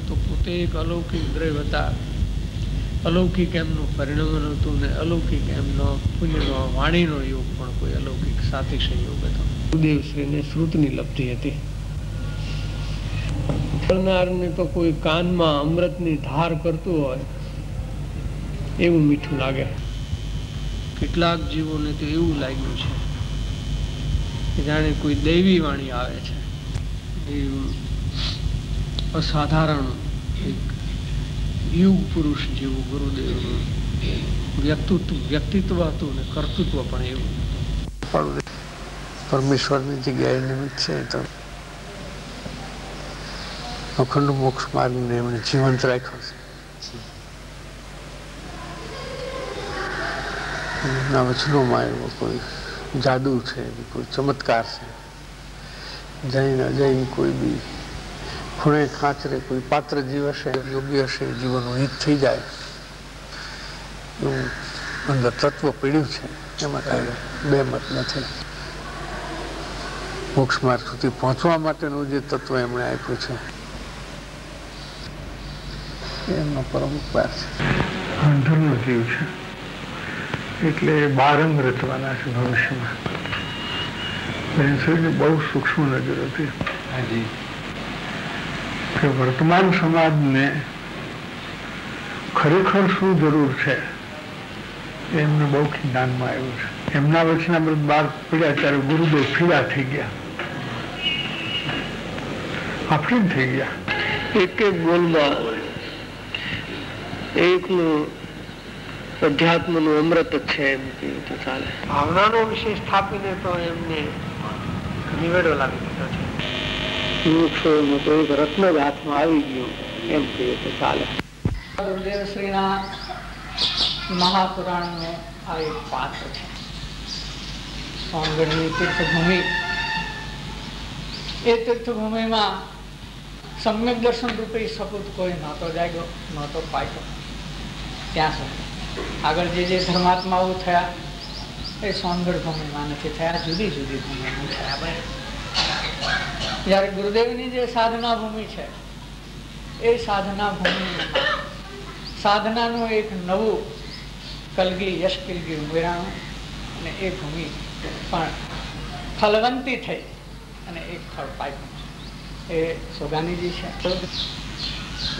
તો પોતે એક અલૌકિક દ્રવ્ય હતા. અલૌકિક એમનું પરિણમન હતું ને અલૌકિક એમનો પુણ્યનો વાણીનો યોગ પણ કોઈ અલૌકિક સાતિશય યોગ હતો. ગુરુદેવશ્રીને શ્રુતની લબ્ધિ હતી. કરનારને તો કોઈ કાનમાં અમૃતની ધાર કરતું હોય એવું મીઠું લાગે. કેટલાક જીવોને તો એવું લાગ્યું છે કે જાણે કોઈ દૈવી વાણી આવે છે. અસાધારણ એક યુગ પુરુષ જેવું ગુરુદેવનું વ્યક્તિત્વ હતું ને કર્તૃત્વ પણ એવું હતું. પરમેશ્વરની જગ્યાએ નિમિત્ત છે તો અખંડ મોક્ષ માર્ગને એમણે જીવંત રાખ્યો છે. એમના વચનોમાં એવો કોઈ જાદુ છે, કોઈ ચમત્કાર છે. જૈન અજૈન કોઈ બી ખૂણે ખાંચરે કોઈ પાત્ર જીવ હશે, યોગ્ય હશે, જીવનનું હિત થઈ જાય એવું અંદર તત્વ પીડ્યું છે. એમાં કાંઈ બે મત નથી. મોક્ષ માર્ગ સુધી પહોંચવા માટેનું જે તત્વ એમણે આપ્યું છે એમનો પરમ ઉપકાર છે. અંધરનો જીવ છે એટલે બારંગ રચવાના છે ભવિષ્યમાં. બહુ સૂક્ષ્મ નજર હતી કે વર્તમાન સમાજને ખરેખર શું જરૂર છે એમને બહુ જ્ઞાનમાં આવ્યું છે. એમના વચનામૃત બહાર પડ્યા ત્યારે ગુરુદેવ ફીડા થઈ ગયા, આફરીન થઈ ગયા. એક એક બોલમાં એકનું અધ્યાત્મનું અમૃત જ છે એમ કહ્યું તો ચાલે. ભાવનાનો વિષય સ્થાપીને તો એમને નિવેડો લાવી દીધો છે. એક રત્ન જ હાથમાં આવી ગયું એમ કહીએ તો ચાલે. ગુરુદેવ શ્રીના મહાપુરાણનું આ એક પાત્ર છે. સોનગઢની તીર્થભૂમિ, એ તીર્થભૂમિમાં સમ્યક દર્શન રૂપે સપૂત કોઈ નહોતો જાગ્યો, નહોતો પાક્યો. ત્યાં સુધી આગળ જે ધર્માત્માઓ થયા એ સોનગઢ ભૂમિમાં નથી થયા, જુદી જુદી ભૂમિમાં થયા. જ્યારે ગુરુદેવની જે સાધના ભૂમિ છે એ સાધના ભૂમિમાં સાધનાનું એક નવું કલગી યશ કલગી ઉમેરાણું અને એ ભૂમિ પણ ફલવંતી થઈ અને એક ફળ પાક્યું. એ સોગાનીજી છે.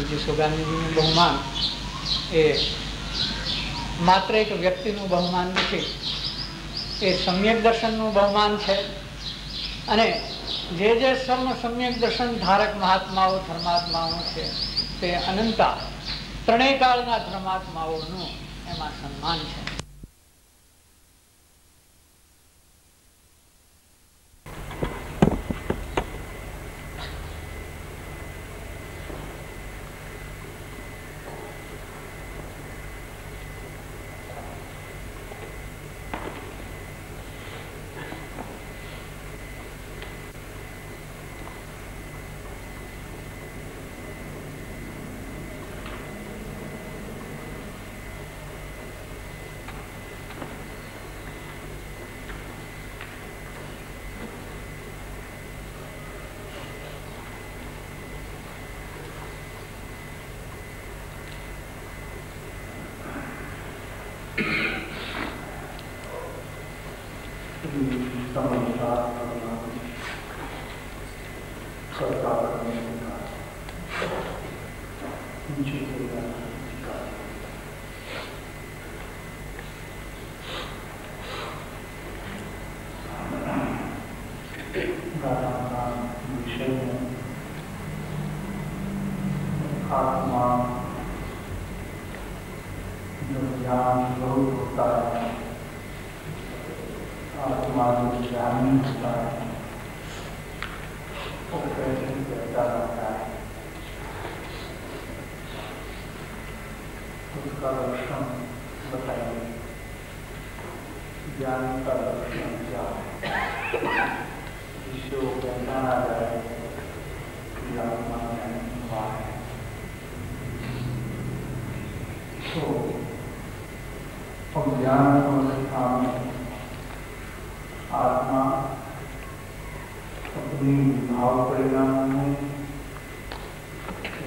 જે સોગાનીજીનું બહુમાન એ માત્ર એક વ્યક્તિનું બહુમાન નથી, એ સમ્યક દર્શનનું બહુમાન છે. અને જે જે સમ્યક દર્શન ધારક મહાત્માઓ ધર્માત્માઓ છે તે અનંતા ત્રણેય કાળના ધર્માત્માઓનું એમાં સન્માન છે.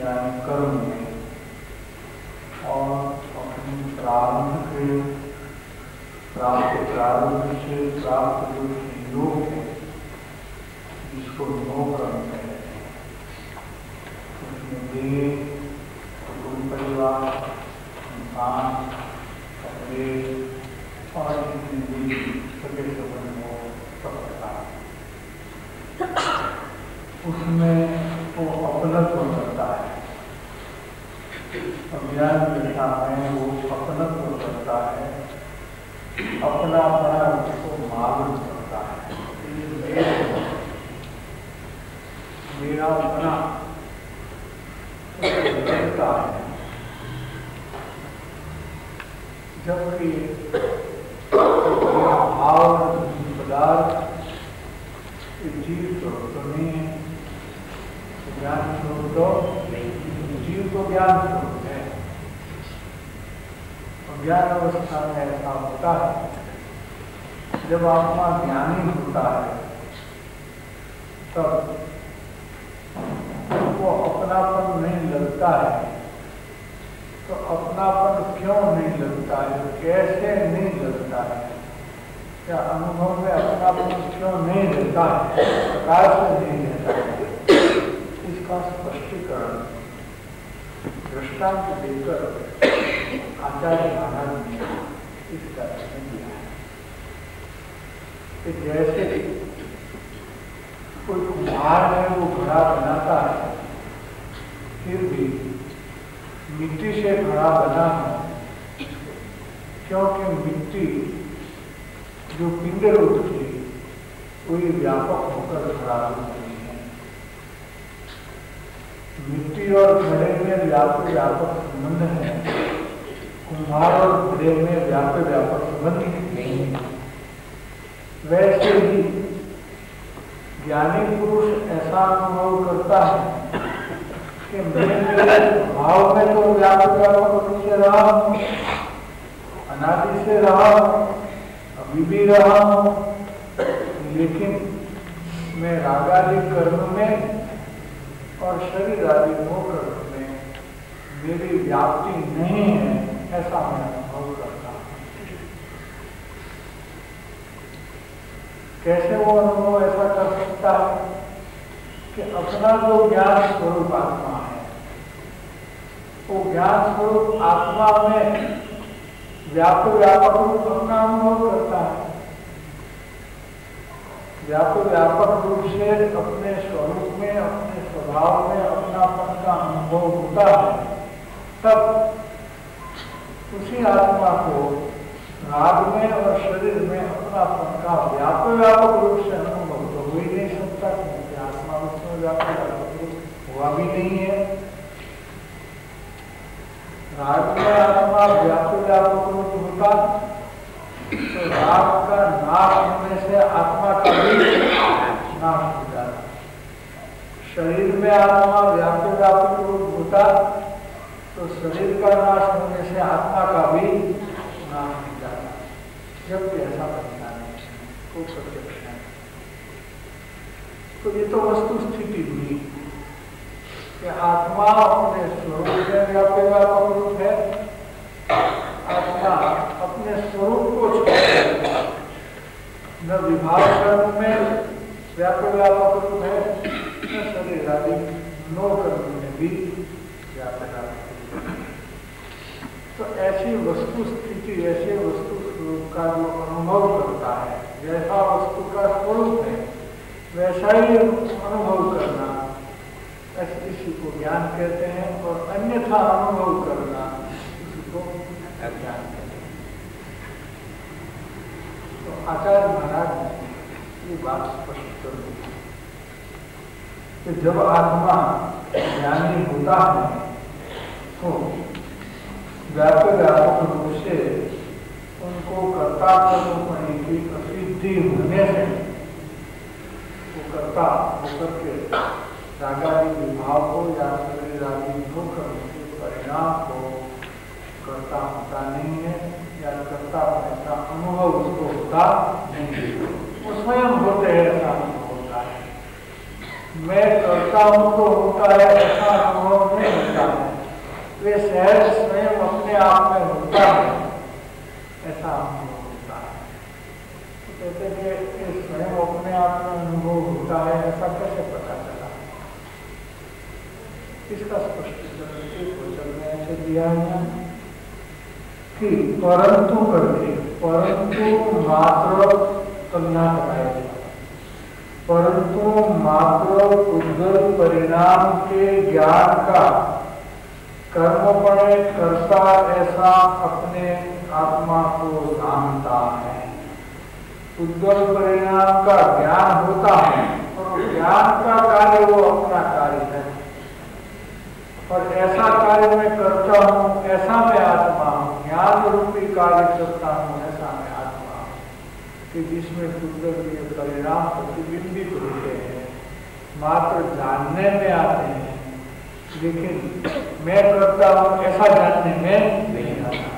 यानी कर्म में और अपनी प्रारंभ के प्रारंभ से प्राप्त जो संयोग है जिसको नो कर्म कहते हैं, उसमें देह, कुटुंब परिवार, संतान, कपड़े और जितने भी सगे संबंध हो सब प्रकार उसमें वो अपनत्व करता है। अज्ञान दशा में वो अपनत्व करता है, अपना अपना उसको मालूम करता है, मेरा अपना करता है। जबकि भाव पदार्थ जीव स्वरूप तो नहीं है, ज्ञान स्वरूप तो जीव को ज्ञान स्वरूप है। ज्ञान अवस्था में ऐसा होता है जब आत्मा ज्ञानी होता है तब वो अपनापन नहीं लगता है। तो अपनापन क्यों नहीं लगता है, कैसे नहीं लगता है, क्या अनुभव में अपनापन क्यों नहीं रहता है, प्रकार से नहीं रहता है, इसका स्पष्टीकरण दृष्टांत देकर आचार्य महाराज ने इस तरह से दिया है कि जैसे कोई कुम्हार है वो घड़ा बनाता है, फिर भी मिट्टी से घड़ा बना है, क्योंकि मिट्टी जो पिंड रूप थी वही व्यापक होकर घड़ा होती है। मिट्टी और घड़े में व्यापक संबंध है, कुम्हार और घड़े में व्यापक संबंध नहीं है। वैसे ही ज्ञानी पुरुष ऐसा अनुभव करता है कि मेरे भाव में तो व्यापक रूप से रहा हूं, अनादि से रहा हूं, अभी भी रहा हूं, लेकिन मैं रागादि कर्म में और शरीर आदि मोह कर्म में मेरी व्याप्ति नहीं है, ऐसा मैं अनुभव करता हूं। कैसे वो अनुभव ऐसा कर सकता है कि अपना जो ज्ञान स्वरूप आत्मा है, वो ज्ञान स्वरूप आत्मा में व्यापक रूप अपना अनुभव करता है। व्यापक रूप से अपने स्वरूप में, अपने स्वभाव में अपनापन का अनुभव होता है, तब उसी आत्मा को राग में और शरीर में अपनापन का व्यापक रूप से अनुभव तो हो ही नहीं सकता, क्योंकि आत्मा उसमें व्यापक रूप हुआ भी नहीं है। राग में आत्मा व्यापक रूप होता तो राग का नाश होने से आत्मा का भी नाश हो जाता। शरीर में आत्मा व्यापक रूप होता तो शरीर का नाश होने से आत्मा का भी नाश हो जाता। जबकि ऐसा बनता नहीं, खूब प्रत्यक्ष है। तो ये तो वस्तु स्थिति हुई कि आत्मा अपने स्वरूप में व्यापक रूप है, आत्मा अपने स्वरूप को छोड़ न विभाग कर्म में व्यापक रूप है, न शरीर आदि नो कर्म में भी व्यापक रूप है। तो ऐसी वस्तु स्थिति, ऐसे वस्तु स्वरूप का जो अनुभव करता है, जैसा वस्तु का स्वरूप है वैसा ही अनुभव करना, इसी को ज्ञान कहते हैं। और अन्यथा अनुभव करना, इसी को अज्ञान कहते हैं। तो आचार्य महाराज ने ये बात स्पष्ट कर दी कि जब आत्मा ज्ञानी होता है तो व्यापक रूप से उनको कर्ता होने की असिद्धि होने से वो कर्ता होकर के रागादि विभाव को या शरीर आदि होकर के परिणाम को कर्ता होता नहीं है, या कर्ता ऐसा अनुभव उसको होता नहीं है। वो स्वयं होते हैं ऐसा अनुभव होता है। मैं करता हूँ तो होता है ऐसा अनुभव नहीं होता है, वे सहज स्वयं अपने आप में होता है ऐसा अनुभव होता है। तो कहते हैं कि स्वयं अपने आप में अनुभव होता है ऐसा कैसे पता चला? इसका स्पष्टीकरण एक वचन में ऐसे दिया है कि परंतु करके, परंतु मात्र तुलना कराएगा, परंतु मात्र उज्ज्वल परिणाम के ज्ञान का कर्मपणे करता ऐसा अपने आत्मा को जानता है। उज्ज्वल परिणाम का ज्ञान होता है और ज्ञान का कार्य वो अपना कार्य है, और ऐसा कार्य मैं करता हूँ ऐसा मैं आत्मा हूँ, ज्ञान रूपी कार्य करता हूँ ऐसा मैं आत्मा हूँ, कि जिसमें कुदरती परिणाम प्रतिबिंबित होते हैं, मात्र जानने में आते हैं, लेकिन मैं करता हूँ ऐसा जानने में नहीं आता।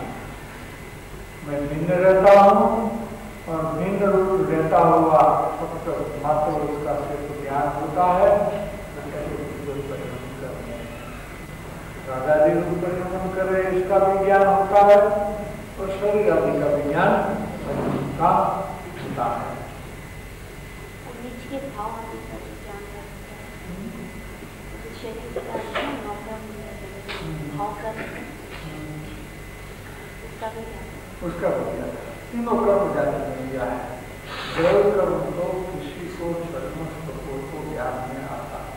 मैं भिन्न रहता हूँ और भिन्न रूप रहता हुआ मात्र उसका सिर्फ ज्ञान होता है। राजा जी रूप परिणमन कर रहे इसका भी ज्ञान होता है और शरीर आदि का भी ज्ञान का होता है। उसका भी तीनों कर्म जाने में दिया है। जल कर्म तो किसी को को ज्ञान में आता है।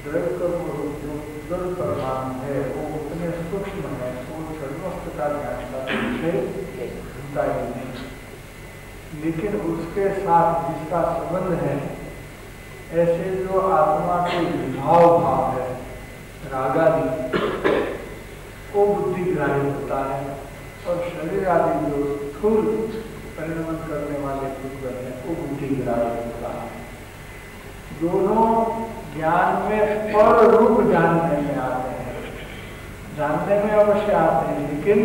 जल कर्म जो जल परमाणु है वो उतने सूक्ष्म है, वो सर्वस्व का ज्ञान का विषय होता ही नहीं, लेकिन उसके साथ जिसका संबंध है, ऐसे जो आत्मा के विभाव भाव है रागादि, वो बुद्धिग्राही होता है, और शरीर आदि जो स्थूल परिणमन करने वाले पुद्गल है वो बुद्धिग्राही होता है। दोनों ज्ञान में पर रूप जानने में आते हैं, जानने में अवश्य आते हैं, लेकिन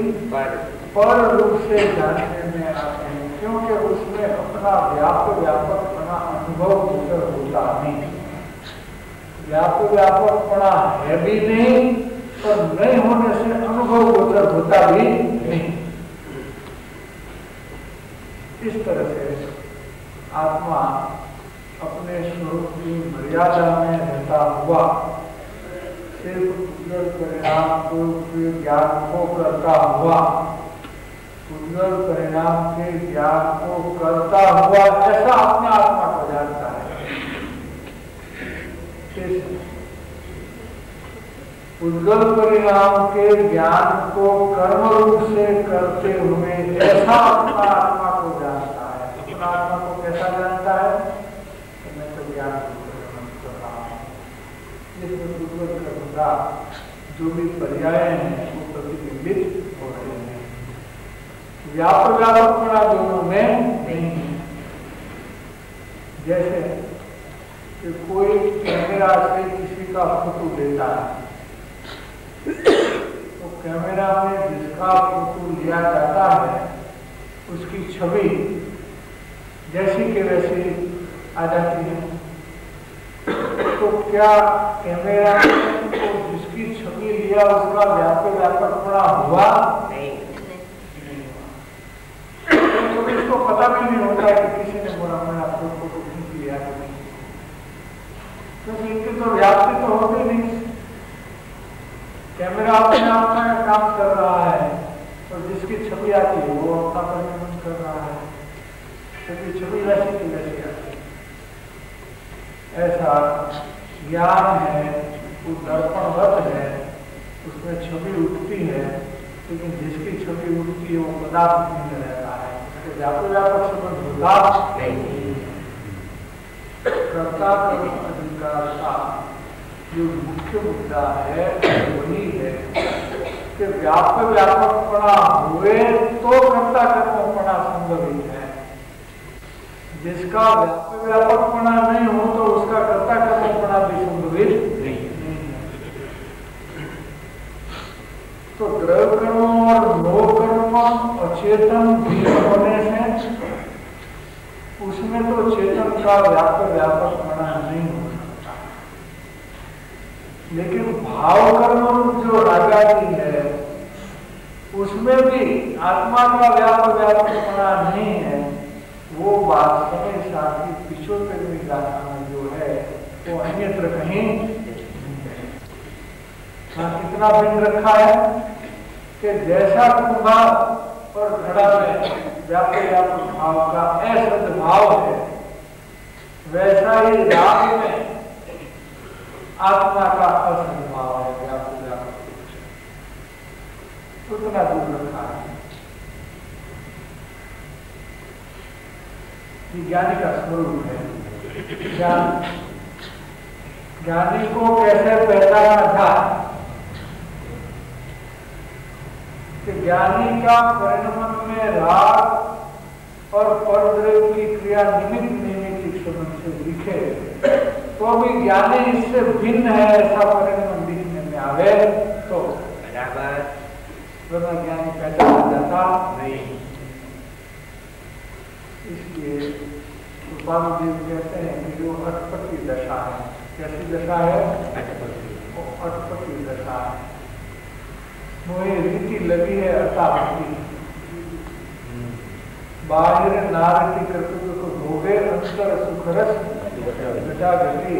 पर रूप से जानने में आते हैं, क्योंकि उसमें अपना व्यापकपना अनुभव होता नहीं। व्यापकपना है भी नहीं और नहीं होने से अनुभव होता भी नहीं। इस तरह से आत्मा अपने स्वरूप की मर्यादा में रहता हुआ सिर्फ उज्ज्वल परिणाम को ज्ञान को करता हुआ, उज्ज्वल परिणाम के ज्ञान को करता हुआ ऐसा अपने आत्मा को जानता है। उज्ज्वल परिणाम के ज्ञान को कर्म रूप से करते हुए ऐसा अपना आत्मा को जानता है। अपना आत्मा को कैसा जानता है? कि मैं तो ज्ञान कर रहा हूँ, जिसमें उज्ज्वल कर्म का जो भी पर्याय हैं वो प्रतिबिंबित हो रहे हैं। व्यापकपना दोनों में नहीं है। जैसे कि कोई कैमरा से किसी का फोटो लेता है, तो कैमरा में जिसका फोटो लिया जाता है उसकी छवि जैसी के वैसी आ जाती है। तो क्या कैमरा में तो जिसकी छवि लिया उसका व्यापकपना हुआ? नहीं। तो इसको पता भी नहीं होता है कि किसी ने बोला मैंने आपको फोटो खींच लिया, क्योंकि इनके तो व्याप्ति तो होती नहीं। कैमरा अपने आप में काम कर रहा है और जिसकी छवि आती है वो अपना परिवर्तन कर रहा है, क्योंकि छवि वैसी की वैसी आती है। ऐसा ज्ञान है, वो दर्पणवत है, उसमें छवि उठती है, लेकिन जिसकी छवि उठती है वो पदार्थ नहीं रहता है, उसके व्यापक संबंध होता नहीं। कर्ता कर्म अधिकार का जो मुख्य मुद्दा है वही है कि व्यापकपना हुए तो कर्ता कर्मपना संभवित है। जिसका व्यापकपना नहीं हो तो उसका कर्ता कर्मपना भी संभवित नहीं है। तो द्रव्य कर्म और लोक कर्म अचेतन भी होने से उसमें तो चेतन का व्यापकपना नहीं होता। लेकिन भाव कर्म रूप जो रागादि है उसमें भी आत्मा का व्यापकपना नहीं है। वो बात समय साथी पिछोत्तरवीं गाथा में जो है वो अन्यत्र कहीं कितना भिन्न रखा है कि जैसा कुंभार और घड़ा में व्यापक भाव का असद भाव है, वैसा ही राग में आत्मा का असद भाव है। व्यापक उतना दूर रखा है। ज्ञानी का स्वरूप है। ज्ञानी को कैसे पहचाना जाए कि ज्ञानी का परिणमन में राग और परद्रव्य की क्रिया निमित्त निमित्त संबंध से दिखे तो भी ज्ञानी इससे भिन्न है ऐसा परिणमन दिखने में आवे तो बराबर ज्ञानी पहचाना जाता नहीं। इसलिए देव कहते हैं कि जो अटपटी दशा है, कैसी दशा है? अटपटी दशा है। मोहे रीति लगी है अतापति, बाहर नारटी कर्तव्य को भोगे अंतर सुखरस घटा घटी।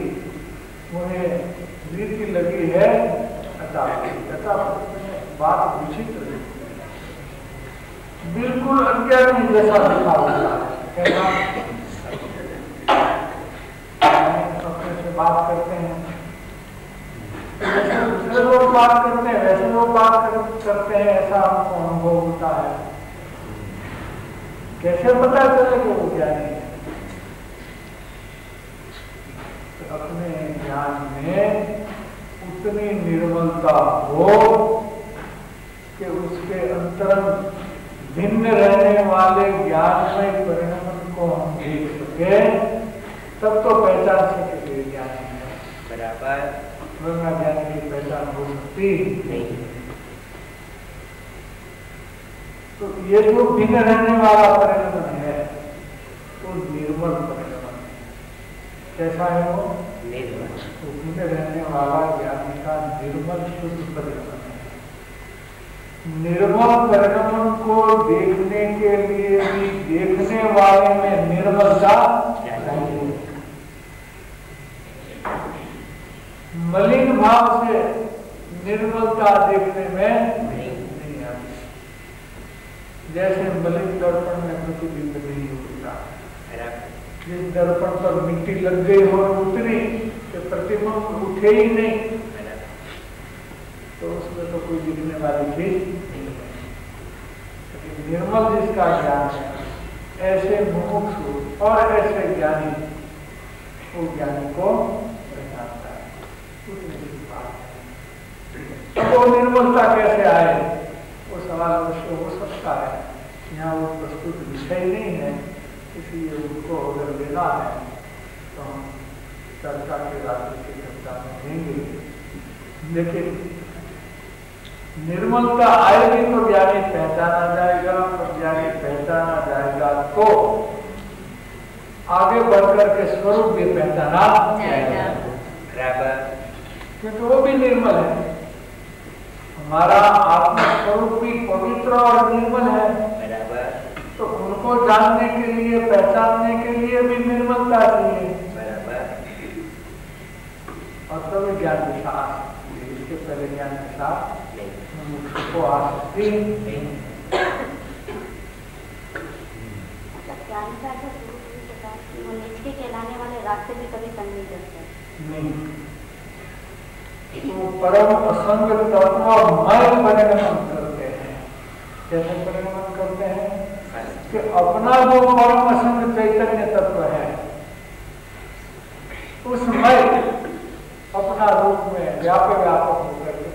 मोहे रीति लगी है अतापति बात विचित्र है, बिल्कुल अज्ञानी जैसा दिखा होता है। अपने से बात करते हैं जैसे दूसरे लोग बात करते हैं वैसे लोग बात करते हैं, ऐसा हमको अनुभव होता है। कैसे पता चले कि वो ज्ञानी है? तो अपने ज्ञान में उतनी निर्मलता हो कि उसके अंतरंग भिन्न रहने वाले ज्ञान में परिणाम को हम देख सके, तब तो पहचान सके ज्ञानी है। बराबर वरना ज्ञानी की पहचान हो सकती नहीं। तो ये जो भिन्न रहने वाला परिणाम है तो निर्मल परिणाम है। कैसा है वो? निर्मल। तो भिन्न रहने वाला ज्ञानी का निर्मल शुद्ध परिणाम है। निर्मल परिणाम को देखने के लिए भी देखने वाले में निर्मलता चाहिए। मलिन भाव से निर्मलता देखने में नहीं आती। जैसे मलिन दर्पण में प्रतिबिंब नहीं होता, जिस दर्पण पर मिट्टी लग गई हो उतनी तो प्रतिबिंब उठे ही नहीं, तो उसमें तो कोई दिखने वाली चीज नहीं है। लेकिन निर्मल जिसका ज्ञान है, ऐसे मुमुक्षु और ऐसे ज्ञानी, वो ज्ञानी को पहचानता है। अब वो निर्मलता कैसे आए, वो सवाल अवश्य हो सकता है। यहाँ वो प्रस्तुत विषय नहीं है, इसलिए उनको अगर लेना है तो हम चर्चा के रास्ते की चर्चा में देंगे। लेकिन निर्मलता आएगी तो ज्ञानी पहचाना जाएगा, और ज्ञानी पहचाना जाएगा तो आगे बढ़कर के स्वरूप भी पहचाना जाएगा। क्योंकि वो भी निर्मल है। हमारा आत्म स्वरूप भी पवित्र और निर्मल है, तो उनको जानने के लिए, पहचानने के लिए भी निर्मलता चाहिए। और तभी ज्ञान दिशा आ सकती है। इसके पहले ज्ञान दिशा को आ सकती नहीं। निष्क्रिय कहलाने वाले रास्ते भी कभी संग नहीं करते नहीं। तो परम असंग तत्वमय परिणमन करते हैं। कैसे परिणमन करते हैं? कि अपना जो परम असंग चैतन्य तत्व है उसमय अपना रूप में व्यापक होकर के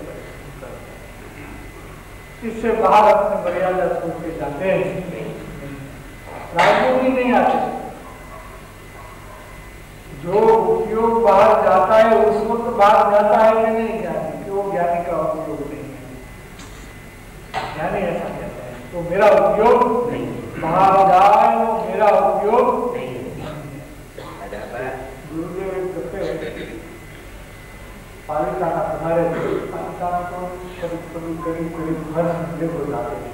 इससे बाहर अपने मर्यादा छोड़ के जाते हैं, राजयोग नहीं आते। जो उपयोग बाहर जाता है उस वक्त बाहर जाता है कि नहीं ज्ञानी, कि वो ज्ञानी का उपयोग नहीं है। ज्ञानी ऐसा कहते हैं तो मेरा उपयोग नहीं, बाहर जाए वो मेरा उपयोग नहीं। गुरुदेव एक दफे पालिताना पधारे थे। पालिताना को करीब हर संडे को जाते थे।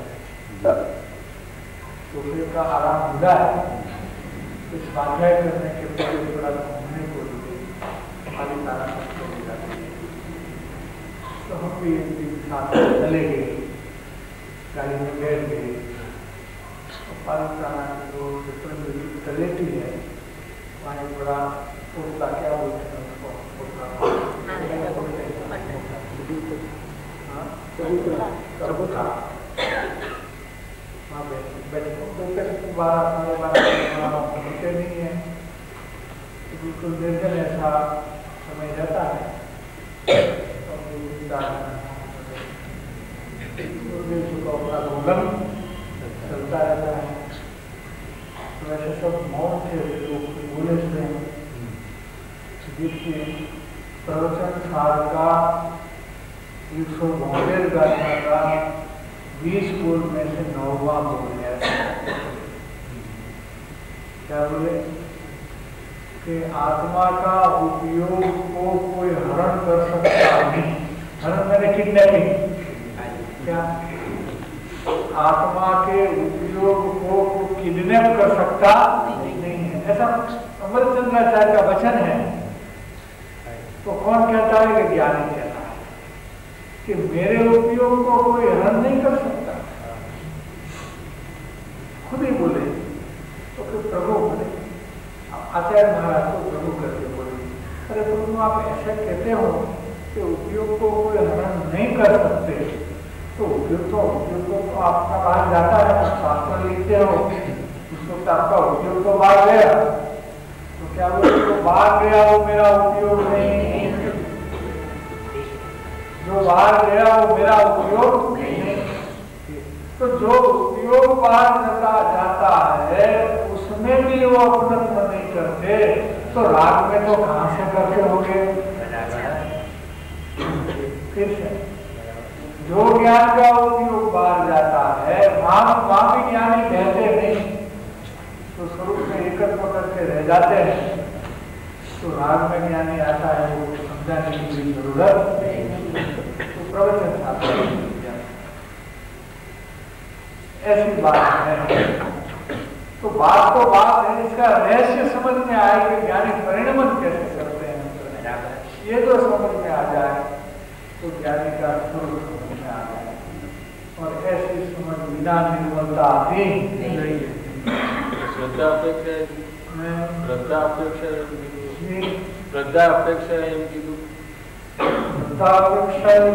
तो फिर का आराम मिला है, इस स्वाध्याय करने के पहले थोड़ा घूमने को लिए पालिताना चले जाते थे। तो हम भी एक दिन साथ चले गए, गाड़ी में बैठ गए। पालिताना की जो तलेटी है वहाँ बड़ा पोता, क्या बोलते हैं उसको, चबूतरा, वहाँ बैठे 12 होते नहीं है, तो बिल्कुल निर्जन ऐसा समय रहता है। चलता रहता है। तो वैसे सब मौन थे, लोग बोले थे। देखिए प्रवचन साल का 172 गाथा का 20 बोल में से 9वां बोल गया। क्या बोले कि आत्मा का उपयोग को कोई हरण कर सकता नहीं। हरण मैंने किडनैपिंग, क्या आत्मा के उपयोग को किडनैप कर सकता नहीं है, ऐसा अमरचंद्राचार्य का वचन है। तो कौन कहता है कि ज्ञानी कहता है कि मेरे उपयोग को कोई हरण नहीं कर सकता, खुद ही बोले। तो फिर प्रभु बोले, आचार्य महाराज को प्रभु करके बोले, अरे प्रभु आप ऐसा कहते हो कि उपयोग को कोई हरण नहीं कर सकते, तो उपयोग तो आपका बाहर जाता है, आप शास्त्र लिखते हो, उसको तो आपका उपयोग तो बाहर गया। तो क्या बोले, तो बाहर गया वो मेरा उपयोग नहीं, जो बाहर गया वो मेरा उपयोग नहीं। तो जो उपयोग बाहर जाता है उसमें भी वो अपनत्व नहीं करते, तो राग में तो कहां से करते होंगे। फिर से जो ज्ञान का उपयोग बाहर जाता है वहां भी ज्ञानी कहते नहीं, तो स्वरूप में एकत्व करके रह जाते हैं। तो राग में ज्ञानी आता है, वो समझाने की कोई जरूरत नहीं। तो प्रवचन ऐसी बात है। तो बात है, इसका रहस्य समझ में आए कि ज्ञानी परिणमन कैसे करते हैं। ये तो समझ में आ जाए तो ज्ञानी का स्वरूप समझ में आ जाए। और ऐसी समझ बिना निर्मलता आती नहीं है। श्रद्धा अपेक्षा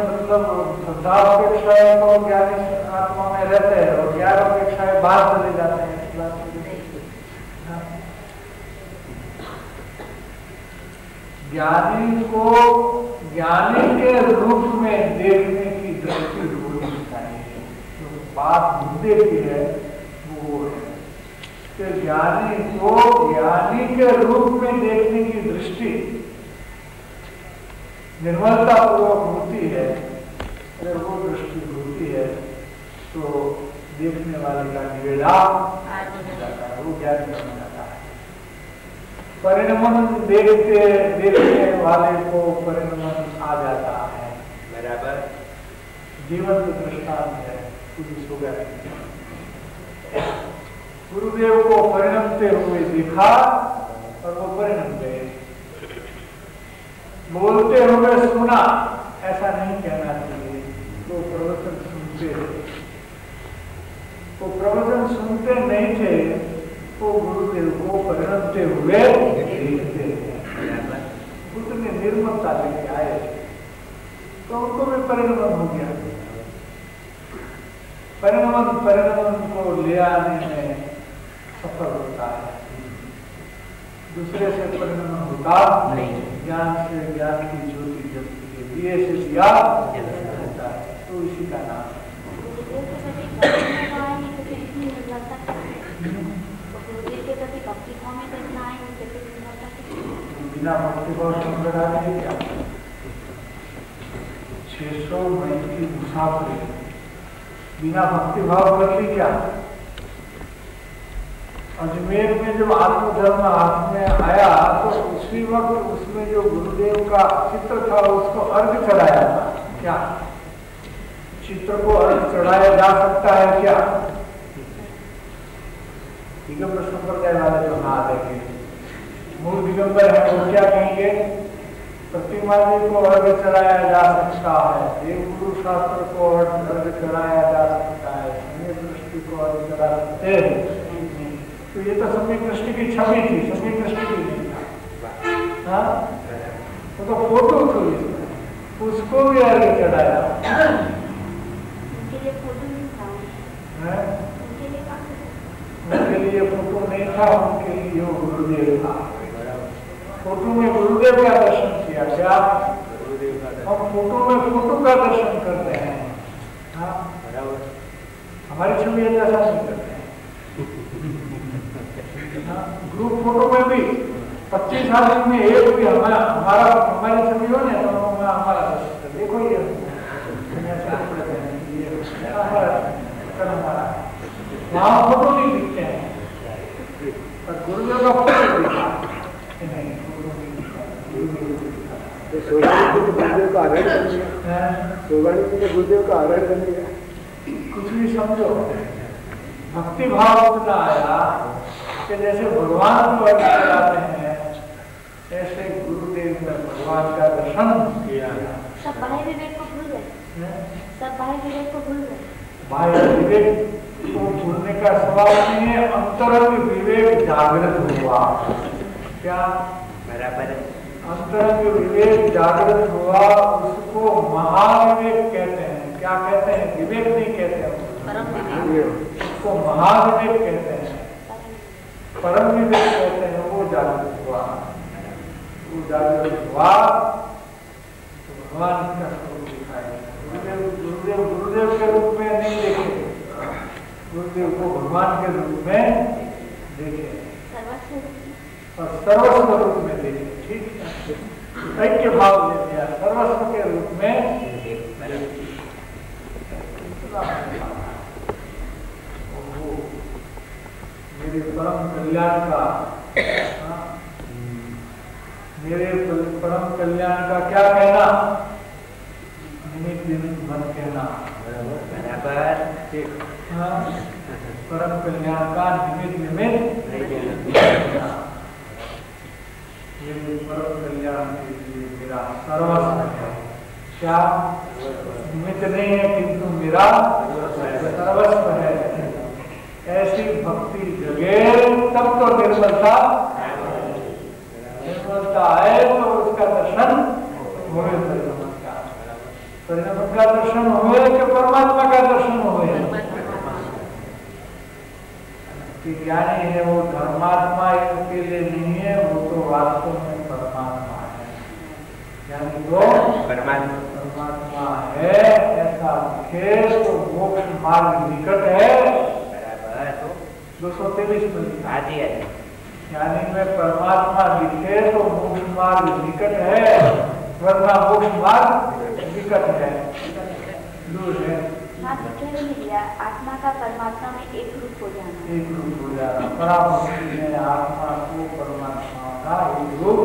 मतलब श्रद्धा अपेक्षा तो ज्ञानी आत्मा में रहते हैं और ज्ञान अपेक्षाएं बाहर चले जाते हैं। ज्ञानी को ज्ञानी के रूप में देखने की दृष्टि होनी चाहिए। जो बात मुद्दे की है वो है कि ज्ञानी को ज्ञानी के रूप में देखने की दृष्टि निर्मलता पूर्वक होती है। अगर वो दृष्टि होती है तो देखने वाले का निवेदा जाता है, वो ज्ञानी बन जाता है। परिणमन देखने वाले को परिणमन आ जाता है। बराबर जीवन का दृष्टांत है, पुलिस हो गया। गुरुदेव को परिणमते हुए देखा और वो परिणम गए। बोलते हुए सुना, ऐसा नहीं कहना चाहिए। तो प्रवचन सुनते नहीं थे, तो गुरुदेव को परिणमते हुए देखते थे। बुद्ध ने निर्मलता लेके आए तो उनको भी परिणमन हो गया। परिणमन को ले आने में सफल होता है, दूसरे से परिणमन होता नहीं। ज्ञान से ज्ञान की ज्योति जलती है, दिए से दिया जलता है, तो इसी का नाम है। बिना भक्तिभाव संकट आ गई क्या? 600 मील की मुसाफरी बिना भक्तिभाव कर ली क्या? अजमेर में जब आत्मधर्म हाथ में आया तो उसी वक्त उसमें जो गुरुदेव का चित्र था उसको अर्घ चढ़ाया था क्या? चित्र को अर्घ चढ़ाया जा सकता है क्या? दिगंबर संप्रदाय वाले जो हाथ है मूल दिगंबर है वो क्या कहेंगे? प्रतिमा जी को अर्घ चढ़ाया जा सकता है, देवगुरु शास्त्र को अर्घ चढ़ाया जा सकता है, समय दृष्टि को अर्घ चढ़ा सकते हैं। तो ये तो समय दृष्टि की छवि थी, समय दृष्टि की नहीं था। हाँ? तो फोटो थी उसको भी अर्घ चढ़ाया। उनके लिए फोटो नहीं था। उनके लिए फोटो नहीं था, उनके लिए वो गुरुदेव था। फोटो में गुरुदेव का दर्शन किया क्या? हम फोटो में फोटो का दर्शन करते हैं। हाँ? हमारी छवि ऐसा नहीं करते हैं। ग्रुप फोटो में भी 25 आदमी में एक भी हमारी छवि हो ना तो हमारा दर्शन देखो ये वहाँ फोटो नहीं दिखते हैं पर गुरुदेव का फोटो दिखता नहीं। गुरुदेव का आदर कर लिया, गुरुदेव का आदर कर लिया। कुछ भी समझो, भक्ति भाव उतना आया कि जैसे भगवान को अर्घ चढ़ाते हैं ऐसे गुरुदेव ने भगवान का दर्शन किया। सब बाह्य विवेक को भूल गए, सब बाह्य विवेक को भूल गए। बाह्य विवेक को भूलने का सवाल नहीं है, अंतरंग विवेक जागृत हुआ। क्या बराबर? अंतरंग विवेक जागृत हुआ, उसको महाविवेक कहते हैं। क्या कहते हैं? विवेक नहीं कहते हैं, उसको महाविवेक कहते हैं, परम विवेक कहते हैं। वो जागृत हुआ, वो जागृत हुआ तो भगवान का स्वरूप दिखाया। गुरुदेव के रूप में नहीं देखे, गुरुदेव को भगवान के रूप में देखे और सर्वस्व रूप में देखे। ठीक है, ऐक्य भाव ले लिया, सर्वस्व के रूप में। मेरे परम कल्याण का, मेरे परम कल्याण का क्या कहना? निमित्त मत कहना। बराबर? परम कल्याण का निमित्त ये परम कल्याण के लिए मेरा सर्वस्व है। क्या निमित्त नहीं है किंतु मेरा सर्वस्व है। ऐसी भक्ति जगे तब तो निर्मलता आए तो उसका दर्शन हुए। परिणमन का दर्शन हुए कि परमात्मा का दर्शन हुए। ज्ञानी है वो धर्मात्मा के लिए नहीं है, वो तो वास्तव में परमात्मा है। ज्ञानी तो परमात्मा है ऐसा दिखे तो मोक्ष मार्ग निकट है। 223 में लिखा है, ज्ञानी में परमात्मा दिखे तो मोक्ष मार्ग निकट है, वरना मोक्ष मार्ग निकट है, दूर है। आत्मा का परमात्मा में एक रूप हो जाना, एक रूप हो जाना। पराभक्ति है आत्मा को परमात्मा का एक रूप।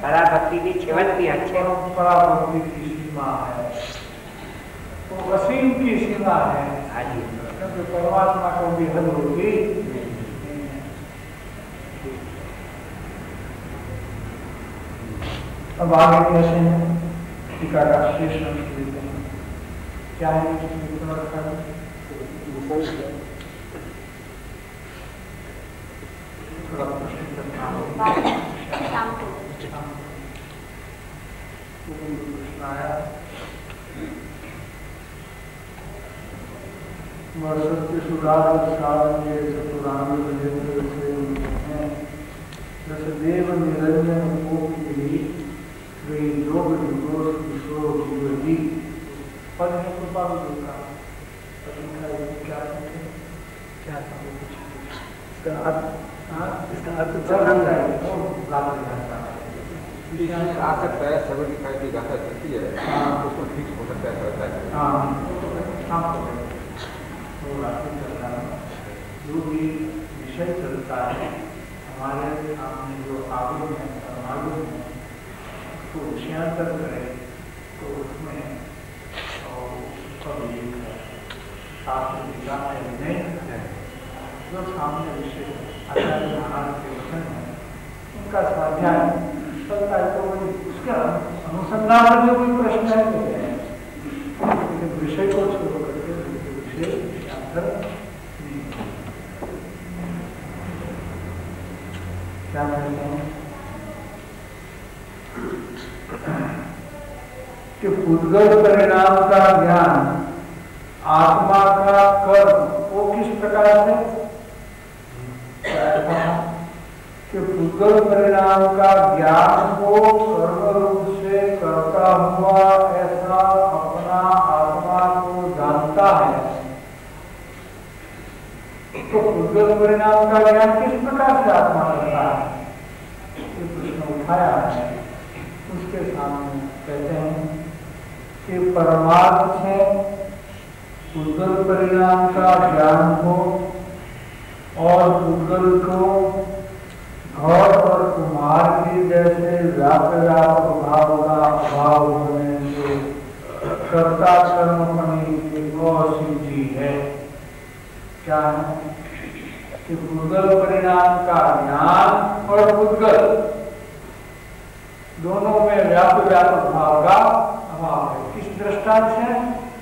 पराभक्ति की छेवट भी अच्छे। पराभक्ति की सीमा है तो असीम की सीमा है, क्योंकि परमात्मा को भी हद होगी। अब आगे कैसे हैं टीका का शेष अंश लेते हैं। क्या है सत्य सुधार साधन देव निरंजन योग निर्दोष किशोर युवती पद है कृपा का क्या क्या इसका अर्थ चल रहा है आ सकता है, सभी दिखाई की गाथा चलती है, उसको ठीक हो सकता है। हाँ जो भी विषय चलता है हमारे सामने, जो आगम है परमागम है, उसको विषयांतर करें तो उसमें शास्त्र टीका है विनय है। जो सामने विषय आचार्य महाराज के वचन है उनका स्वाध्याय चलता है तो वही उसके अनुसंधान में जो कोई प्रश्न है तो है, लेकिन विषय को छोड़ करके विषय विषयांतर नहीं। क्या कहते हैं कि उद्गत परिणाम का ज्ञान आत्मा का कर्म वो किस प्रकार से कि उद्गत परिणाम का ज्ञान को कर्म रूप से करता हुआ ऐसा अपना आत्मा को जानता है। तो उद्गत परिणाम का ज्ञान किस प्रकार से आत्मा करता है, ये प्रश्न उठाया है। उसके सामने कहते हैं कि परमार्थ से उद्गल परिणाम का ज्ञान हो और उद्गल को घट और कुम्हार की जैसे व्यापक भाव का अभाव होने से कर्ता कर्मपणि एक सिद्धि है। क्या है कि उद्गल परिणाम का ज्ञान और उद्गल दोनों में व्यापक भाव का अभाव है। किस दृष्टांत से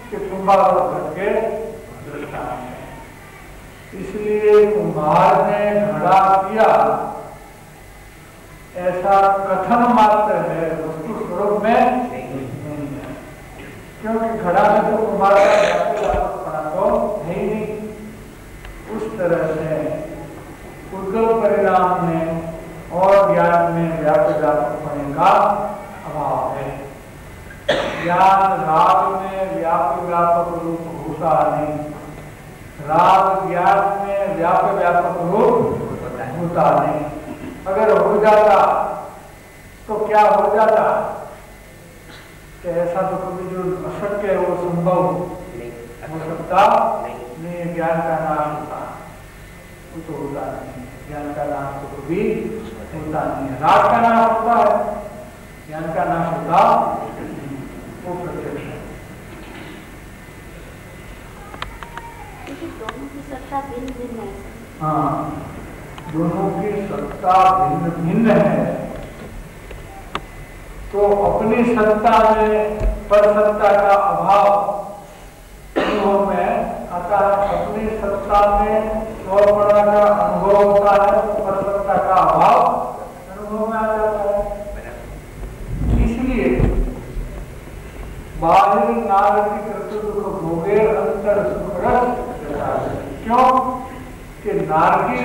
कि कुम्हार करके दृष्टांत है। इसलिए कुम्हार ने घड़ा किया ऐसा कथन मात्र है, वस्तु स्वरूप में नहीं है, क्योंकि घड़ा में तो कुम्हार का व्यापकपना तो है ही नहीं। उस तरह से उद्गल परिणाम में और ज्ञान में व्यापकपने का अभाव है। ज्ञान राग में व्यापक रूप होता नहीं, राग ज्ञान में व्यापक रूप होता नहीं। अगर हो जाता तो क्या हो जाता कि ऐसा तो कभी जो अशक्य है वो संभव हो सकता नहीं। ज्ञान का नाश होता वो तो होता नहीं, ज्ञान का नाश तो कभी होता नहीं है। राग का नाश होता है, ज्ञान का नाश होता वो प्रत्यक्ष है। दोनों की सत्ता भिन्न भिन्न है। हाँ, दोनों की सत्ता भिन्न भिन्न है। तो अपनी सत्ता में पर सत्ता का अभाव अनुभव में आता है, अपनी सत्ता में स्वपणा का अनुभव होता है, पर सत्ता का अभाव अनुभव में आ जाता है। इसलिए बाहर नार की कर्तव्य भोगे अंतर सुख रस, क्यों कि नारकी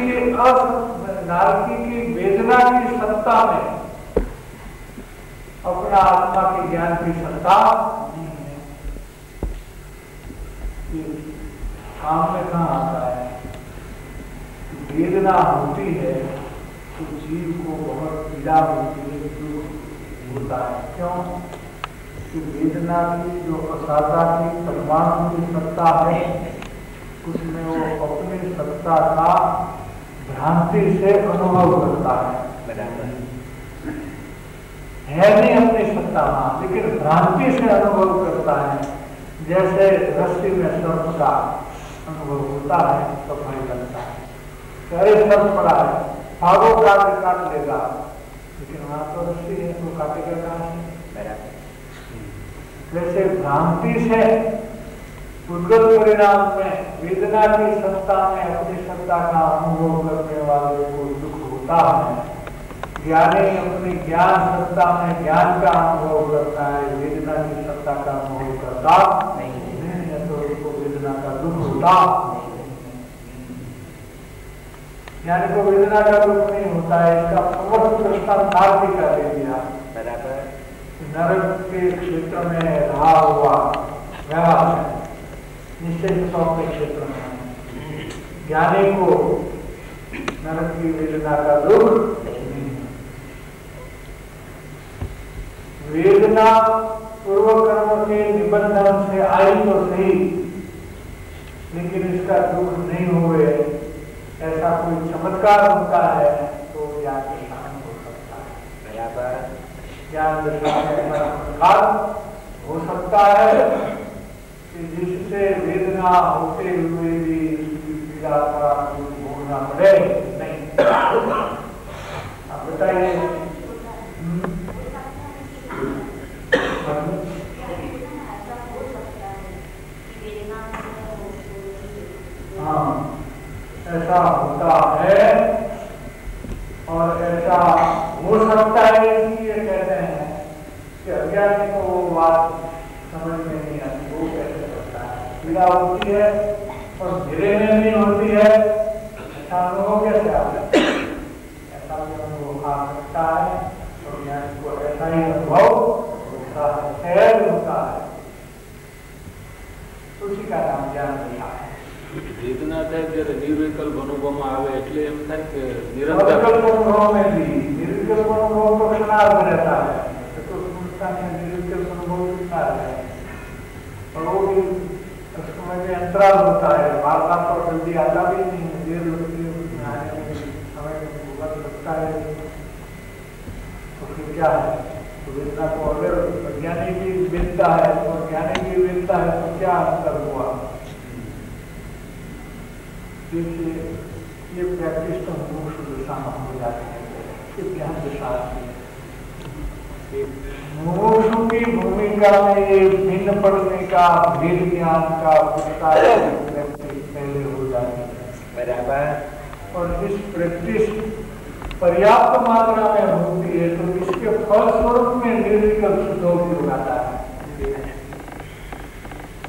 की वेदना की सत्ता में अपना आत्मा के ज्ञान की सत्ता नहीं है। काम में कहाँ आता है, वेदना होती है तो जीव को बहुत पीड़ा होती है, दुख होता है। क्यों कि वेदना की जो असाता की परमाणु की सत्ता है उसमें वो अपनी सत्ता का भ्रांति से अनुभव करता है नहीं अपनी सत्ता, लेकिन भ्रांति से अनुभव करता है। जैसे रस्सी में सर्प का अनुभव होता है तो भय लगता है, अरे सर्प पड़ा है, भागो काट लेगा, लेकिन वहां तो रस्सी है तो काटेगा कहाँ से। वैसे भ्रांति से उद्गत परिणाम में वेदना की सत्ता में अपनी सत्ता का अनुभव करने वाले को दुख होता है। ज्ञानी अपनी ज्ञान सत्ता में ज्ञान का अनुभव करता है, वेदना की सत्ता का अनुभव करता नहीं है, तो उसको वेदना का दुख होता नहीं। ज्ञानी को वेदना का दुख नहीं होता है। इसका समस्त दृष्टांत नारकी का दे दिया। नरक के क्षेत्र में रहा हुआ व्यवहार निश्चय के क्षेत्र में ज्ञानी को नरक की वेदना का दुख नहीं। वेदना पूर्व कर्म के निबंधन से आई तो सही, लेकिन इसका दुख नहीं हुए ऐसा कोई चमत्कार होता है तो ज्ञान दशा में हो सकता है। बराबर। ज्ञान दशा में ऐसा चमत्कार हो सकता है कि जिससे वेदना होते हुए भी उसकी पीड़ा का कुछ भोगना पड़े नहीं। आप बताइए। हाँ, ऐसा होता है और ऐसा हो सकता है, इसलिए कहते हैं कि अज्ञानी को वो बात समझ में नहीं आती, वो कैसे करता है, पीड़ा होती है और धीरे में नहीं होती है, ऐसा अनुभव कैसे आता है? ऐसा भी अनुभव आ सकता है और ज्ञानी को ऐसा ही अनुभव होता है, सहज होता है, उसी का नाम ज्ञान दशा है। वेदना થાય ત્યારે નિર્વિકલ્પ અનુભવમાં આવે એટલે એમ થાય કે નિરંતર विकल्प अनुभव में भी निर्विकल्प अनुभव तो क्षणार्ध रहता है, तो संस्था में निर्विकल्प अनुभव कितना है और वो भी समय में अंतराल होता है, वार्ता पर जल्दी आता भी नहीं है, देर लगती है उसमें आने में, समय बहुत लगता है, तो फिर क्या है? तो वेदना को अगर अज्ञानी भी वेदता है और ज्ञानी भी वेदता है तो क्या अंतर हुआ? देखिए, ये प्रैक्टिस तो मोक्ष दशा में हो जाती है, ये ज्ञान दशा है। मोक्ष की भूमिका में ये भिन्न पड़ने का, भेद ज्ञान का प्रैक्टिस पहले हो जाती है। बराबर। और इस प्रैक्टिस पर्याप्त मात्रा में होती है तो इसके फलस्वरूप में निर्विकल्प शुद्धोपयोग आता है।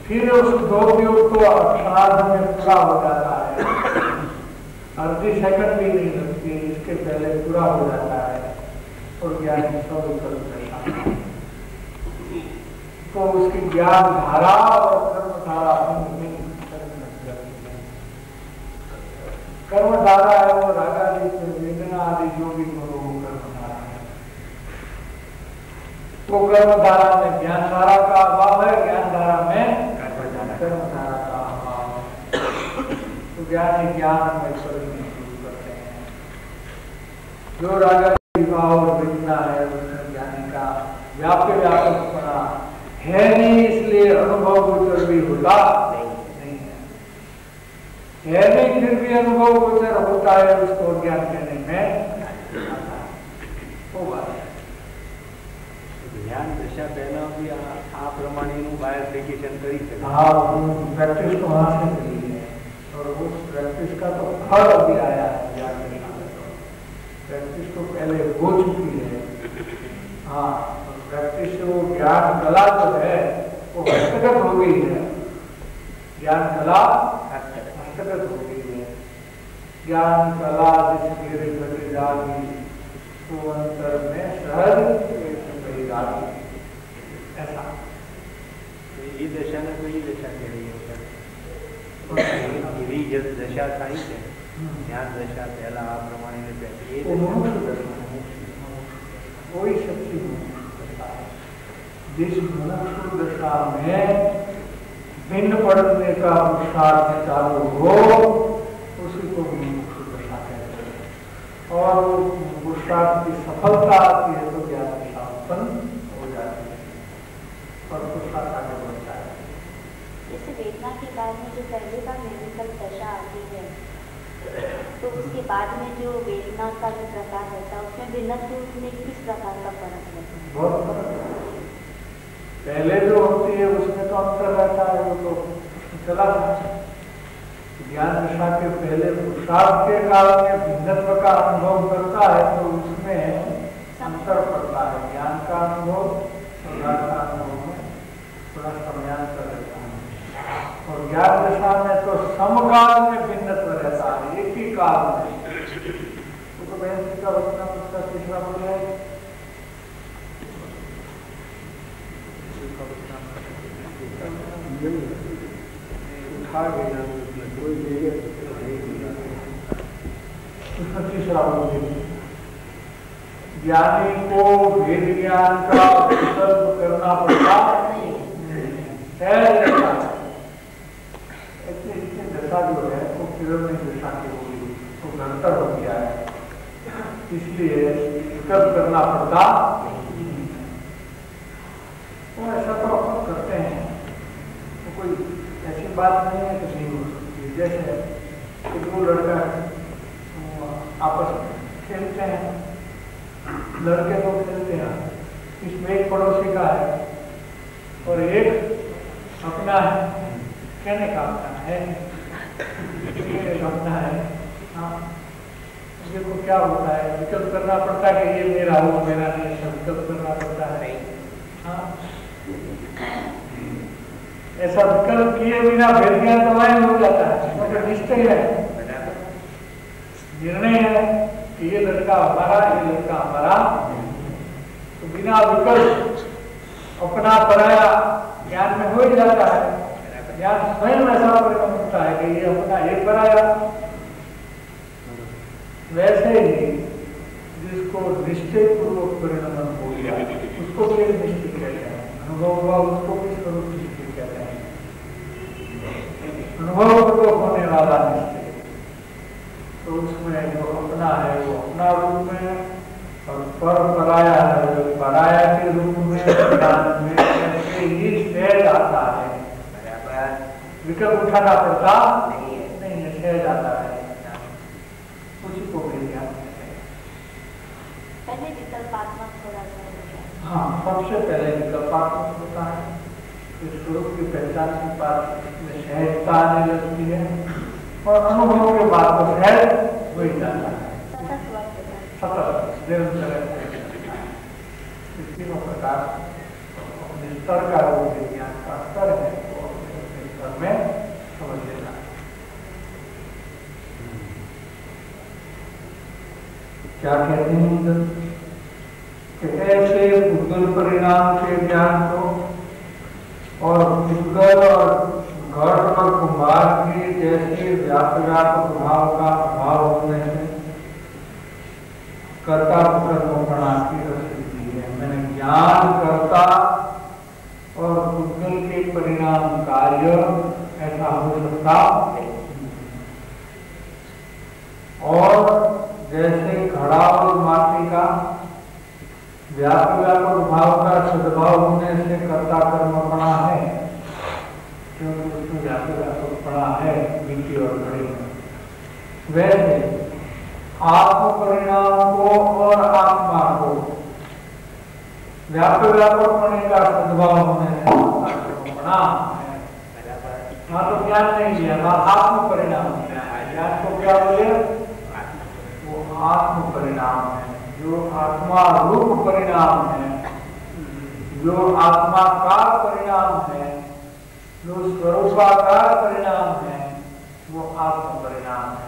फिर उस शुद्धोपयोग तो क्षणार्ध में पूरा हो जाता है, आधी सेकंड भी नहीं लगती, इसके पहले पूरा हो जाता है और ज्ञान सविकल्प दशा तो उसकी ज्ञान धारा और कर्म धारा कर्म धारा है वो रागादि वेदना आदि जो भी करो वो कर्म धारा है। वो कर्म धारा में ज्ञान धारा का अभाव है, ज्ञान धारा में कर्म धारा का अभाव है, तो ज्ञानी ज्ञान में चलने शुरू करते हैं। जो रागा विवाह और वेदना है उसमें ज्ञानी का व्यापकपना है नहीं, इसलिए अनुभव गोचर भी होता नहीं है नहीं, फिर भी अनुभव गोचर होता है, उसको ज्ञान कहने में आता है। वो बात है। જ્ઞાન દશા પહેલા બી આ પ્રમાણેનું બાયર એપ્લિકેશન કરી શકે। हाँ, प्रैक्टिस तो वहाँ से मिली है और उस प्रैक्टिस का तो फल अभी आया है। ज्ञान दशा में तो प्रैक्टिस तो पहले हो चुकी है। हाँ, प्रैक्टिस से वो ज्ञान कला जो है वो हस्तगत हो गई है, ज्ञान कला हस्तगत हो गई है। ज्ञान कला जिस मेरे घटे जागी तो अंतर में सहज ऐसा એ દશાને કઈ દશા કહેવાય? એવી જે દશા થાય છે જ્ઞાન દશા પહેલા આ પ્રમાણે कोई सच्ची दशा है। जिस मोक्ष दशा में भिन्न पड़ने का पुरुषार्थ चालू हो उसी को मोक्ष दशा कहते हैं, और पुरुषार्थ की सफलता आती है तो ज्ञान दशा उत्पन्न हो जाती है और पुरुषार्थ आगे बढ़ता है। जैसे वेदना के बाद में जो पहले का निर्विकल्प दशा आती है तो उसके बाद में जो वेदना का जो प्रकार रहता है उसमें भिन्नत्व में किस प्रकार का फर्क रहता है? बहुत फर्क है। पहले जो होती है उसमें तो अंतर रहता है, वो तो चला था। ज्ञान दशा के पहले पुरुषार्थ के काल में भिन्नत्व का अनुभव करता है तो उसमें अंतर पड़ता है। ज्ञान का अनुभव और ज्ञान का अनुभव में थोड़ा समयांतर रहता है, और ज्ञान दशा में तो समकाल में भिन्नत्व रहता है, एक ही काल में। तो बहन जी का वचन उसका तीसरा बोल है उठा गया कोई उसका तीसरा बोल ज्ञानी को वेद ज्ञान का विकल्प करना पड़ता है। दशा जो है वो केवल में दशा की होगी, तो घड़तर हो गया है, इसलिए विकल्प करना पड़ता। तो ऐसा तो अपन करते हैं, तो कोई ऐसी बात नहीं है कि नहीं हो सकती। जैसे कि दो लड़का आपस में खेलते हैं, लड़के तो खेलते हैं, इसमें एक पड़ोसी का है और एक अपना है, कहने का अपना है, एक अपना है। हाँ, देखो क्या होता है, विकल्प करना पड़ता है कि ये मेरा हो मेरा नहीं, विकल्प करना पड़ता है। हाँ, ऐसा विकल्प किए बिना भेद ज्ञान तो हो जाता है, मतलब निश्चय है, निर्णय है कि ये लड़का हमारा, ये लड़का हमारा। तो बिना विकल्प अपना पराया ज्ञान में हो ही जाता है। ज्ञान स्वयं ऐसा परिणाम होता है कि ये अपना एक पराया। वैसे ही जिसको निश्चय पूर्वक परिणाम हो गया उसको भी निश्चय कहते हैं, अनुभव हुआ उसको भी स्वरूप निश्चय कहते हैं। अनुभव पूर्वक होने वाला निश्चय, तो उसमें जो अपना है वो अपना रूप में और पर पराया है जो पराया के रूप में ज्ञान में ऐसे ही सहज आता है। विकल्प उठाना पड़ता नहीं है, सहज आता है, उसी को भी ज्ञान कहते हैं। पहले विकल्पात्मक थोड़ा सा। हाँ, सबसे पहले विकल्पात्मक होता है, इस स्वरूप की पहचान के बाद में सहजता आने लगती है और अनुभव के बाद तो सहज हो ही जाता है, सतत निरंतर। इस तीनों प्रकार अपने स्तर का रूप ज्ञान का स्तर है, वो अपने स्तर में समझ लेना है। क्या कहते हैं कि ऐसे भूगोल परिणाम के ज्ञान को और भूगोल और घट और कुम्हार की जैसे व्यापक भाव का अभाव होने से कर्ता कर्मपणा की रसिद्धि है। मैंने ज्ञान कर्ता और भूगोल के परिणाम कार्य ऐसा हो सकता है। और जैसे घड़ा और माटी का व्यापक भाव का सद्भाव होने से कर्ता कर्मपणा है, क्योंकि उसमें व्यापकपणा है मिट्टी और घड़े में। वैसे आत्म परिणाम को और आत्मा को व्यापकपणे का सद्भाव होने से कर्मपणा है। ना तो ज्ञान नहीं दिया, ना आत्म परिणाम दिया है। ज्ञान को क्या बोले? वो आत्म परिणाम है, जो आत्मा रूप परिणाम है, जो आत्माकार परिणाम है, जो स्वरूपाकार परिणाम है, वो आत्म परिणाम है।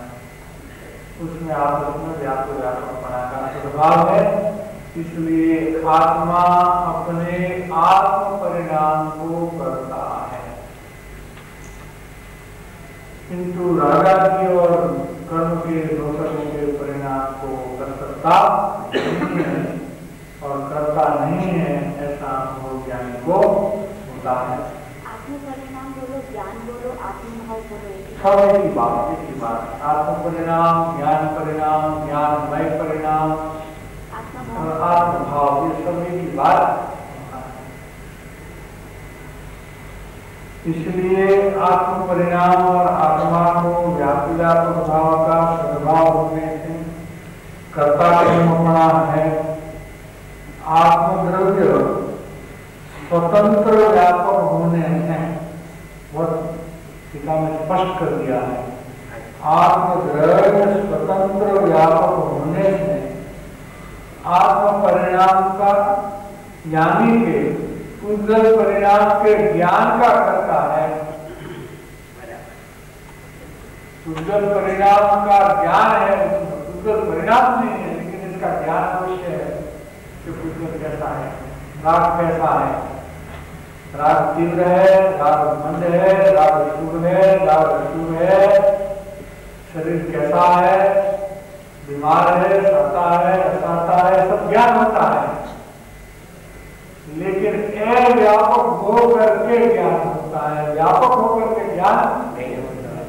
उसमें आपस में व्यापकपणा का स्वभाव है, इसलिए आत्मा अपने आत्म परिणाम को करता है। किंतु रागादि और कर्म के दोषों के परिणाम को कर सकता नहीं है और करता नहीं है, ऐसा अनुभव ज्ञानी को होता है। आत्म परिणाम बोलो, ज्ञान बोलो, आत्मभाव बोलो, सब एक ही बात। आत्म परिणाम, ज्ञान परिणाम, ज्ञानमय परिणाम और आत्मभाव, ये सब एक ही बात। इसलिए आत्म परिणाम और आत्मा को व्यापक भाव का सद्भाव होने से कर्ता कर्मपणा है। आत्मद्रव्य स्वतंत्र व्यापक होने से, बहुत टीका में स्पष्ट कर दिया है, आत्मद्रव्य स्वतंत्र व्यापक होने से आत्म परिणाम का ज्ञानी के उज्जवल परिणाम के ज्ञान का करता है। उज्जवल परिणाम का ज्ञान है, उज्जवल परिणाम नहीं है, लेकिन इसका ज्ञान अवश्य है कि उज्जवल कैसा है, राग कैसा है, राग तीव्र है, राग मंद है, राग शुभ है, राग अशुभ है, शरीर कैसा है, बीमार है, सहता है, असहता है, सब ज्ञान होता है। लेकिन अव्यापक हो करके ज्ञान होता है, व्यापक होकर के ज्ञान नहीं होता है।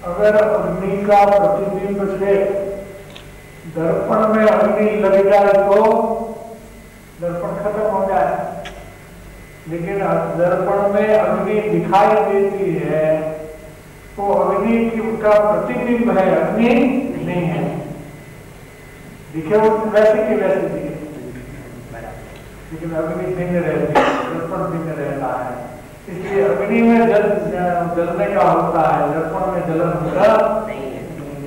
अगर अग्नि का प्रतिबिंब से दर्पण में अग्नि लग जाए तो दर्पण खत्म हो जाए, लेकिन दर्पण में अग्नि दिखाई देती है तो अग्नि का प्रतिबिंब है, अग्नि नहीं है। दिखे वो वैसे की वैसे दिखे, लेकिन अग्नि भिन्न रहती है, दर्पण भिन्न रहता है। इसलिए अग्नि में जलने का होता है, दर्पण में जलन होता नहीं है।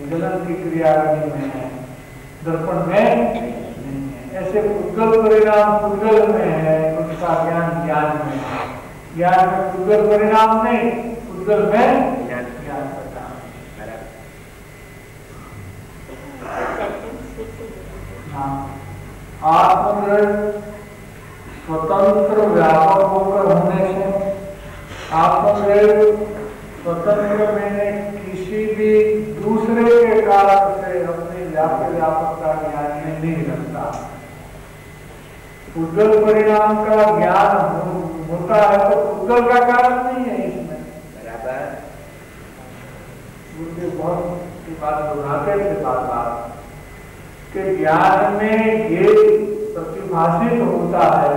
जलन की क्रिया अग्नि में है, दर्पण में नहीं है। ऐसे पुद्गल परिणाम पुद्गल में है, उसका ज्ञान ज्ञान में है। ज्ञान में पुद्गल परिणाम नहीं, पुद्गल में ज्ञान परिणाम। आत्मदृढ़ स्वतंत्र व्यापक होकर होने से, आत्मदृढ़ स्वतंत्र में किसी भी दूसरे के कारण से अपने व्यापकता ज्ञान में नहीं रखता। पुद्गल परिणाम का ज्ञान होता है तो पुद्गल का कारण नहीं है इसमें। बराबर बहुत की बात दोहराते थे बार कि ज्ञान में ये प्रतिभाषित होता है,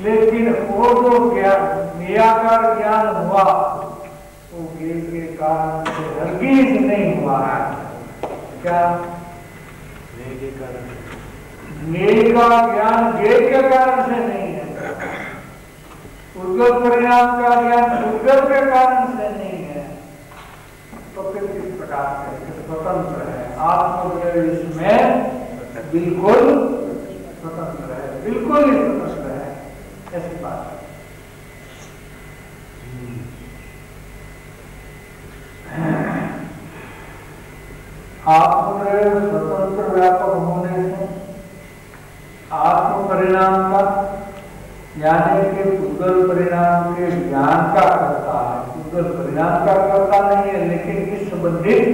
लेकिन वो जो ज्ञान निराकार ज्ञान हुआ वो गे के कारण से हरगिज नहीं हुआ है। क्या गे के कारण? गे का ज्ञान गे के कारण से नहीं है, पुद्गल परिणाम का ज्ञान पुद्गल के कारण से नहीं है। तो फिर किस प्रकार से स्वतंत्र है? आत्मज्ञान इसमें बिल्कुल स्वतंत्र है, बिल्कुल ही स्वतंत्र है, ऐसी बात है। आत्मज्ञान स्वतंत्र व्यापक होने से आत्म परिणाम का यानी कि पुद्गल परिणाम के ज्ञान का करता है। पुद्गल परिणाम का करता नहीं है, लेकिन इस संबंधित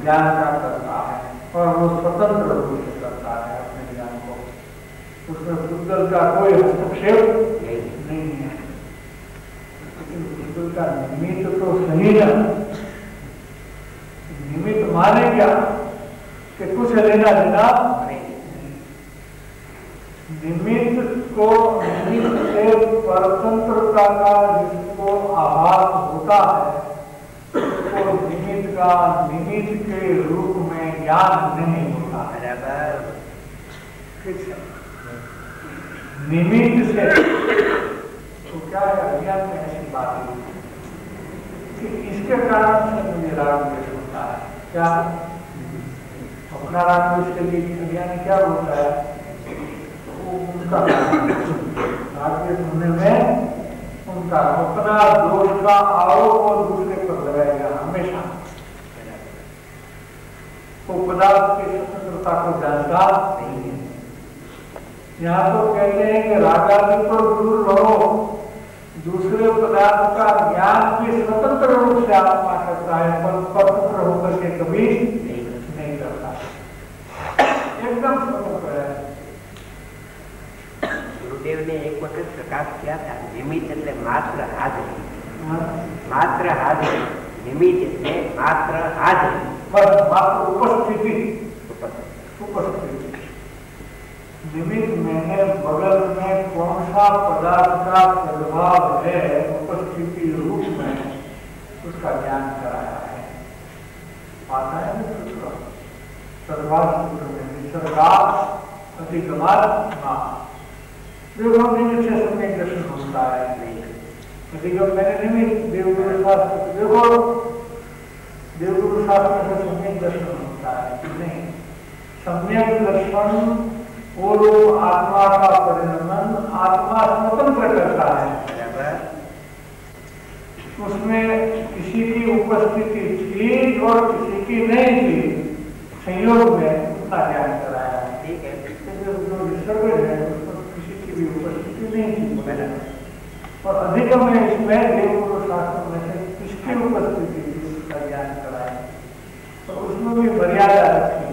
ज्ञान का करता है, और वो स्वतंत्र रूप से करता है अपने ज्ञान को। उसमें पुद्गल का कोई हस्तक्षेप नहीं है। लेकिन पुद्गल का निमित्त तो सही है। निमित्त माने क्या कि कुछ लेना देना नहीं। निमित्त को निमित्त से परतंत्रता का जिसको आभास होता है तो निमित्त का निमित्त के रूप में ज्ञान नहीं होता है। निमित्त से तो क्या है? अज्ञान में ऐसी बात है कि इसके कारण से मुझे राग द्वेष होता है। क्या अपना राग द्वेष के लिए अज्ञानी क्या होता है? उनका राग होने में उनका अपना दोष का आरोप और दूसरे पर लगाएगा हमेशा। वो पदार्थ की स्वतंत्रता को जानता नहीं है। यहाँ तो कहते हैं कि रागादि पर दूर रहो, दूसरे पदार्थ का ज्ञान भी स्वतंत्र रूप से आत्मा करता है, पर स्वतंत्र होकर के कभी नहीं करता, एकदम स्वतंत्र है। गुरुदेव ने एक वक्त प्रकाश किया था, निमित्त એટલે માત્ર હાજરી, માત્ર હાજરી, નિમિત્ત એટલે માત્ર હાજરી, बस मात्र उपस्थिति। उपस्थिति निमित्त में बगल में कौन सा पदार्थ का प्रभाव है उपस्थिति रूप में, उसका ज्ञान कराया है। आता है ना सूत्र, सर्वार्थ सूत्र में निसर्गात् अधिगमात् मा। देखो निमित्त से सम्यक दर्शन होता है। अधिगम मैंने निमित्त देवगुरु शास्त्र, देखो देवगुरु शास्त्र से सम्यक दर्शन होता है कि नहीं? सम्यक दर्शन वो लोग आत्मा का परिणमन आत्मा स्वतंत्र करता है। उसमें किसी की उपस्थिति थी और किसी की नहीं थी, संयोग में उतना ज्ञान कराया है। ठीक है, जो निसर्ग है उसको किसी की भी उपस्थिति नहीं थी, और अधिगम है इसमें देवगुरु शास्त्र में से किसकी उपस्थिति थी उसका ज्ञान कराया, और उसमें भी मर्यादा रखी।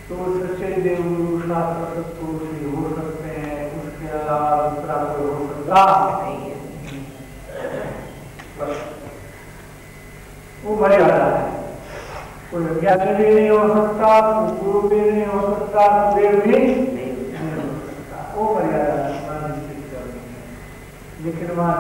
तो सच्चे देवगुरु शास्त्र सत्पुरुष ही हो सकते हैं, उसके अलावा दूसरा कोई हो सकता नहीं है। वो मर्यादा है। कोई अज्ञानी भी नहीं हो सकता, गुरु भी नहीं हो सकता, देव भी नहीं हो सकता। वो मर्यादा निश्चित करनी है। लेकिन वहां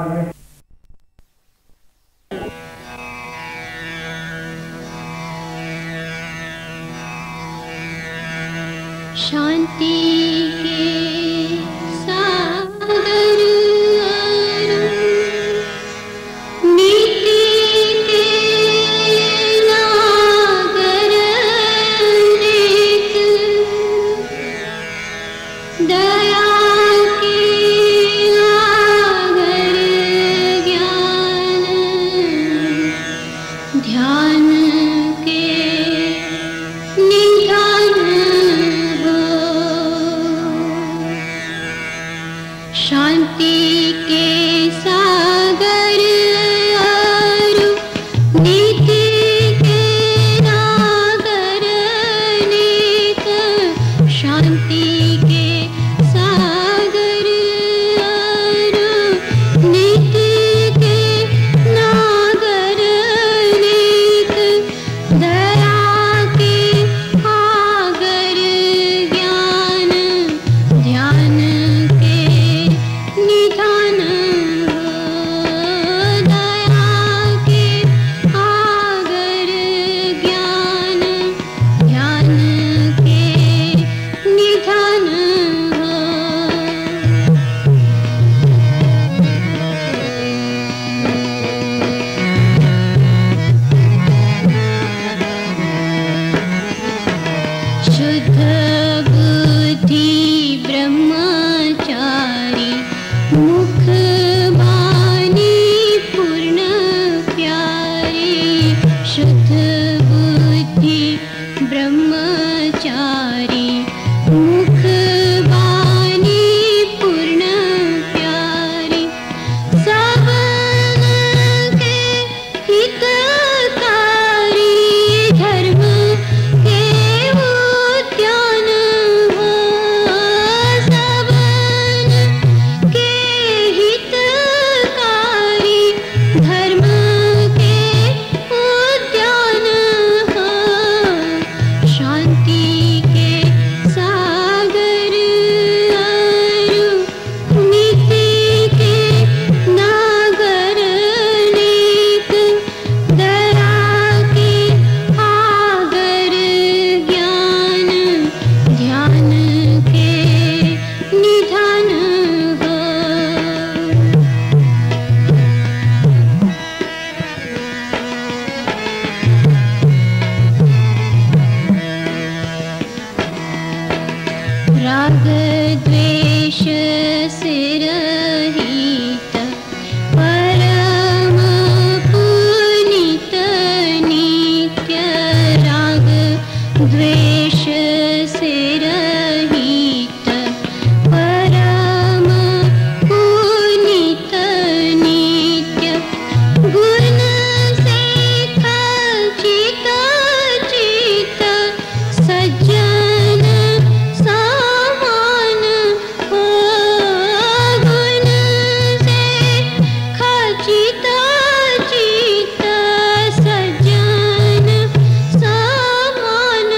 शांति के सागर नीति के नागर नेत दया के नागर ज्ञान ध्यान के निधान शांति के सागर नीति के नागर नेक शांति के सागर नीति के नागर नेक दया के आगर ज्ञान ध्यान निधान दया के आगर ज्ञान ध्यान के निधान शुद्ध बुद्धि ब्रह्मचारी मुख बानी पूर्ण प्यारी शुद्ध बुद्धि ब्रह्मचारी मुख बानी पूर्ण प्यारी सबन के हितकारी धर्म के उद्यान सबन के हितकारी धर्म के उद्यान शांति के सागर नीति के नागर नेक दया के आगर ज्ञान ध्यान के निधान राग द्वेष से रहित परम पुनीत नित्य राग द्वेष से रहित परम पुनीत नित्य गुण से खचित चित सज्जन सामान हो गुण से खचित चित सज्जन सामान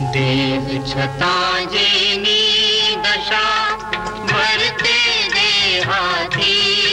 देव छता जेनी दशा भरते देहाती